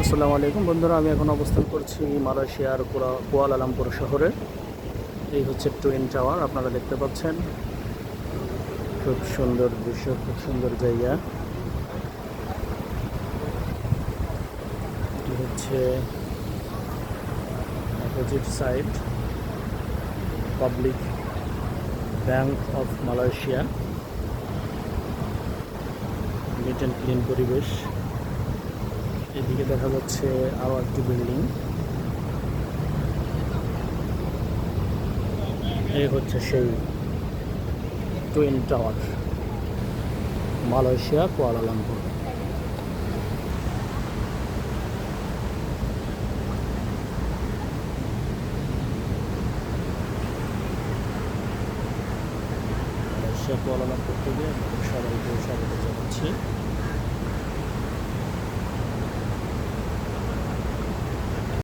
আসসালামু আলাইকুম বন্ধুরা, আমি এখন অবস্থান করছি মালয়েশিয়ার কুয়ালালামপুর শহরে। এই হচ্ছে টুইন টাওয়ার, আপনারা দেখতে পাচ্ছেন। খুব সুন্দর দৃশ্য, খুব সুন্দর জায়গা। এটি হচ্ছে opposite side public bank of Malaysia. Neat and clean পরিবেশ। এদিকে দেখা যাচ্ছে আরও একটি বিল্ডিং। এই হচ্ছে সেই twin tower, Malaysia Kuala Lumpur. Malaysia Kuala Lumpur থেকে সবাইকে স্বাগত জানাচ্ছি।